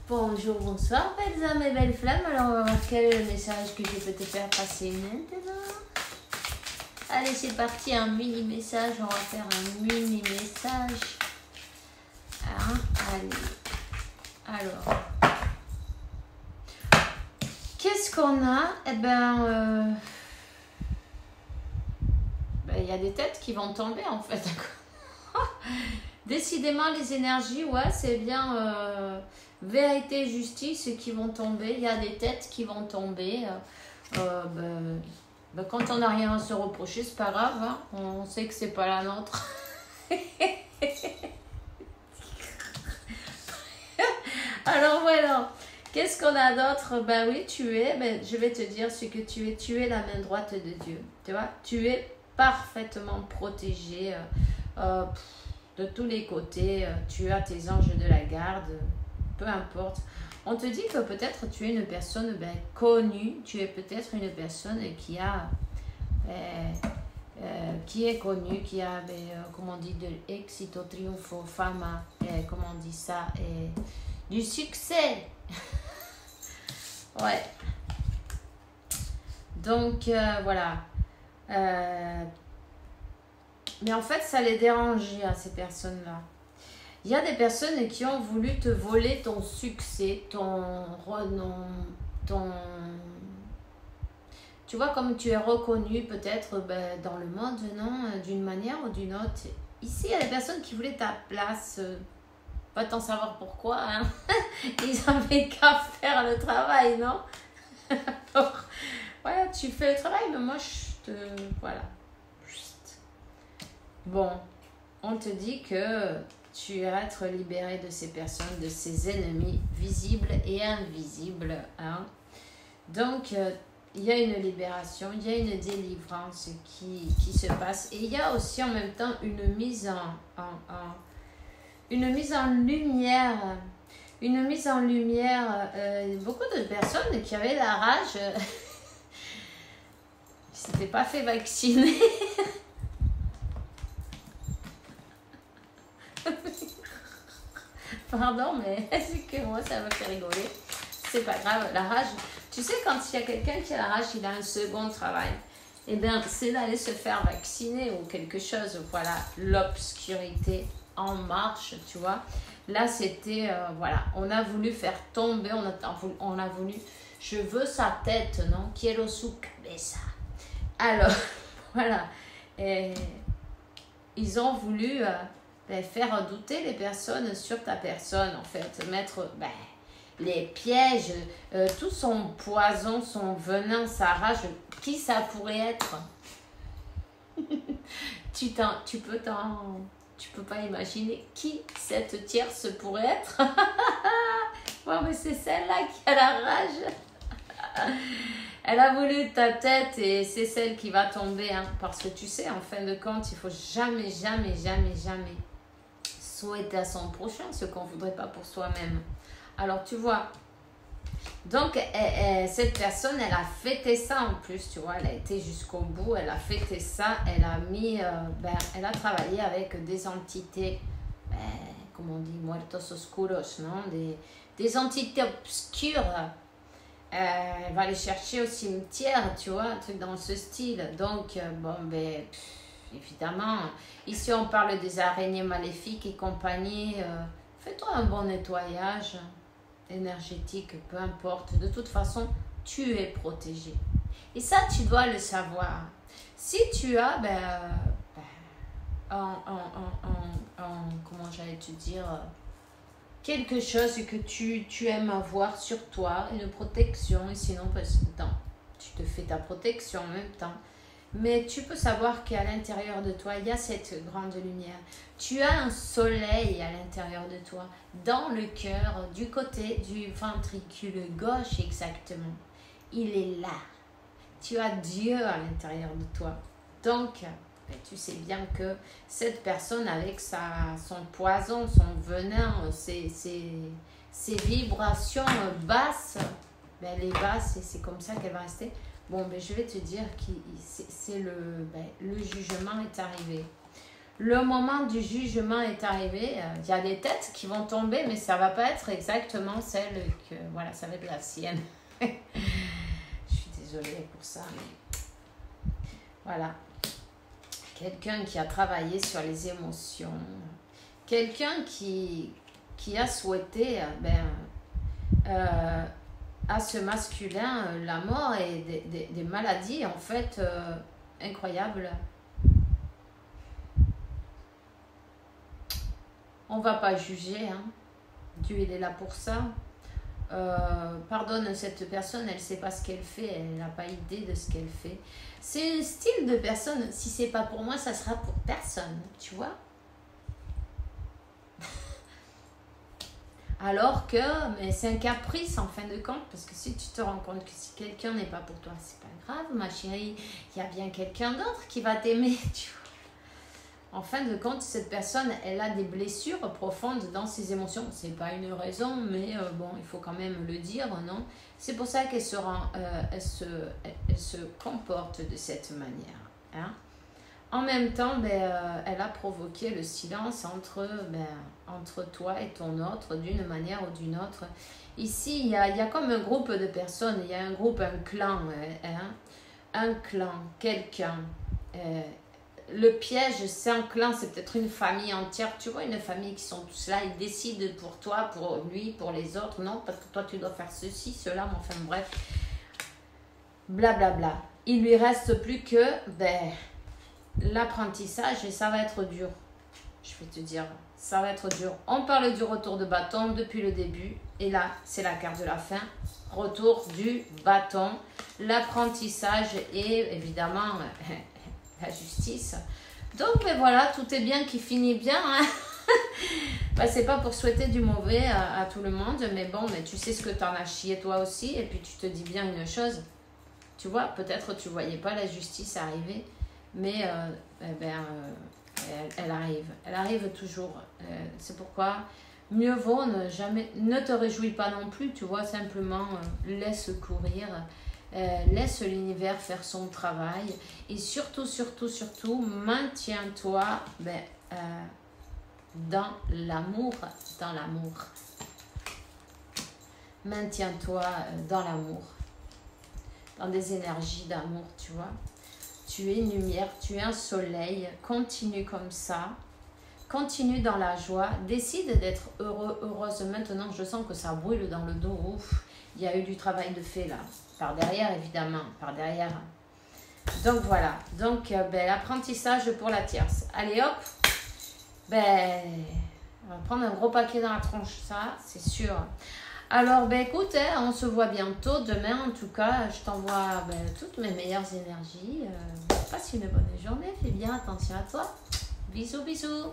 Bonjour, bonsoir, belles âmes et belles flammes. Alors, on va voir quel est le message que je peux te faire passer maintenant. Allez, c'est parti, un mini message. On va faire un mini message. Allez. Alors, qu'est-ce qu'on a? Eh ben, il y a des têtes qui vont tomber en fait. Décidément, les énergies, ouais, c'est bien vérité et justice qui vont tomber. Il y a des têtes qui vont tomber. Quand on n'a rien à se reprocher, c'est pas grave. Hein. On sait que c'est pas la nôtre. Alors voilà. Qu'est-ce qu'on a d'autre? Ben oui, tu es. Je vais te dire ce que tu es. Tu es la main droite de Dieu. Tu vois? Tu es parfaitement protégé. De tous les côtés, tu as tes anges de la garde, peu importe. On te dit que peut-être tu es une personne connue, tu es peut-être une personne qui a, qui est connue, qui a, comment on dit, de éxito, triunfo, fama, comment on dit ça, du succès. Ouais. Donc, voilà. Mais en fait, ça les dérangeait à ces personnes-là. Il y a des personnes qui ont voulu te voler ton succès, ton renom, ton... Tu vois, comme tu es reconnu peut-être dans le monde, non, d'une manière ou d'une autre. Ici, il y a des personnes qui voulaient ta place. Pas tant savoir pourquoi, hein. Ils n'avaient qu'à faire le travail, non? Alors, voilà, tu fais le travail, mais moi, je te... Voilà. Bon, on te dit que tu vas être libéré de ces personnes, de ces ennemis visibles et invisibles. Hein. Donc, il y a une libération, il y a une délivrance qui se passe. Et il y a aussi en même temps une mise en lumière. Une mise en lumière. Beaucoup de personnes qui avaient la rage, ils ne s'étaient pas fait vacciner. Pardon, mais c'est que moi, ça me fait rigoler. C'est pas grave. La rage, tu sais, quand il y a quelqu'un qui a la rage, il a un second travail. Eh bien, c'est d'aller se faire vacciner ou quelque chose. Voilà, l'obscurité en marche, tu vois. Là, c'était, voilà, on a voulu faire tomber, on a voulu, je veux sa tête, non? Quiero su cabeza. Alors, voilà. Et ils ont voulu... faire douter les personnes sur ta personne, en fait. Mettre les pièges, tout son poison, son venin, sa rage. Qui ça pourrait être? Tu peux pas imaginer qui cette tierce pourrait être. Ouais, mais c'est celle-là qui a la rage. Elle a voulu ta tête et c'est celle qui va tomber. Hein, parce que tu sais, en fin de compte, il faut jamais souhaiter à son prochain ce qu'on ne voudrait pas pour soi-même. Alors, tu vois, donc, cette personne, elle a fêté ça en plus, tu vois, elle a été jusqu'au bout, elle a fêté ça, elle a mis, elle a travaillé avec des entités, comment on dit, muertos oscuros, non, des entités obscures. Elle va les chercher au cimetière, tu vois, un truc dans ce style. Donc, évidemment, ici on parle des araignées maléfiques et compagnie. Fais-toi un bon nettoyage énergétique, peu importe. De toute façon, tu es protégé. Et ça, tu dois le savoir. Si tu as, comment j'allais te dire, quelque chose que tu aimes avoir sur toi, une protection, et sinon, tu te fais ta protection en même temps. Mais tu peux savoir qu'à l'intérieur de toi, il y a cette grande lumière. Tu as un soleil à l'intérieur de toi, dans le cœur, du côté du ventricule gauche exactement. Il est là. Tu as Dieu à l'intérieur de toi. Donc, tu sais bien que cette personne avec son poison, son venin, ses vibrations basses, elle est basse et c'est comme ça qu'elle va rester. Bon, je vais te dire que le jugement est arrivé. Le moment du jugement est arrivé. Il y a des têtes qui vont tomber, mais ça va pas être exactement celle que... Voilà, ça va être la sienne. Je suis désolée pour ça, mais... Voilà. Quelqu'un qui a travaillé sur les émotions. Quelqu'un qui a souhaité à ce masculin la mort et des maladies, en fait, incroyables. On va pas juger, hein. Dieu, il est là pour ça. Pardonne cette personne, elle sait pas ce qu'elle fait, elle n'a pas idée de ce qu'elle fait. C'est un style de personne, si c'est pas pour moi, ça sera pour personne, tu vois. Alors que, mais c'est un caprice en fin de compte, parce que si tu te rends compte que si quelqu'un n'est pas pour toi, c'est pas grave, ma chérie, il y a bien quelqu'un d'autre qui va t'aimer, tu vois. En fin de compte, cette personne, elle a des blessures profondes dans ses émotions. C'est pas une raison, mais bon, il faut quand même le dire, non? C'est pour ça qu'elle elle se comporte de cette manière. Hein? En même temps, elle a provoqué le silence entre toi et ton autre, d'une manière ou d'une autre. Ici, il y a comme un groupe de personnes, il y a un groupe, un clan, hein? Un clan, quelqu'un. Le piège, c'est un clan, c'est peut-être une famille entière. Tu vois, une famille qui sont tous là, ils décident pour toi, pour lui, pour les autres. Non, parce que toi, tu dois faire ceci, cela, mais enfin bref. Blablabla. Il lui reste plus que l'apprentissage et ça va être dur. Je vais te dire, ça va être dur. On parle du retour de bâton depuis le début. Et là, c'est la carte de la fin. Retour du bâton. L'apprentissage et évidemment... la justice. Donc, voilà, tout est bien qui finit bien. Hein. C'est pas pour souhaiter du mauvais à tout le monde, mais bon, mais tu sais ce que t'en as chié toi aussi, et puis tu te dis bien une chose. Tu vois, peut-être tu voyais pas la justice arriver, mais elle arrive. Elle arrive toujours. C'est pourquoi mieux vaut ne te réjouis pas non plus, tu vois, simplement laisse courir. Laisse l'univers faire son travail et surtout, maintiens-toi dans l'amour, Maintiens-toi dans l'amour, dans des énergies d'amour, tu vois. Tu es une lumière, tu es un soleil, continue comme ça, continue dans la joie, décide d'être heureuse. Maintenant, je sens que ça brûle dans le dos, ouf, il y a eu du travail de fait là. Par derrière, évidemment, par derrière. Donc, voilà. Donc, l'apprentissage pour la tierce. Allez, hop. On va prendre un gros paquet dans la tronche, ça, c'est sûr. Alors, écoute, on se voit bientôt. Demain, en tout cas, je t'envoie toutes mes meilleures énergies. Passe une bonne journée. Fais bien attention à toi. Bisous, bisous.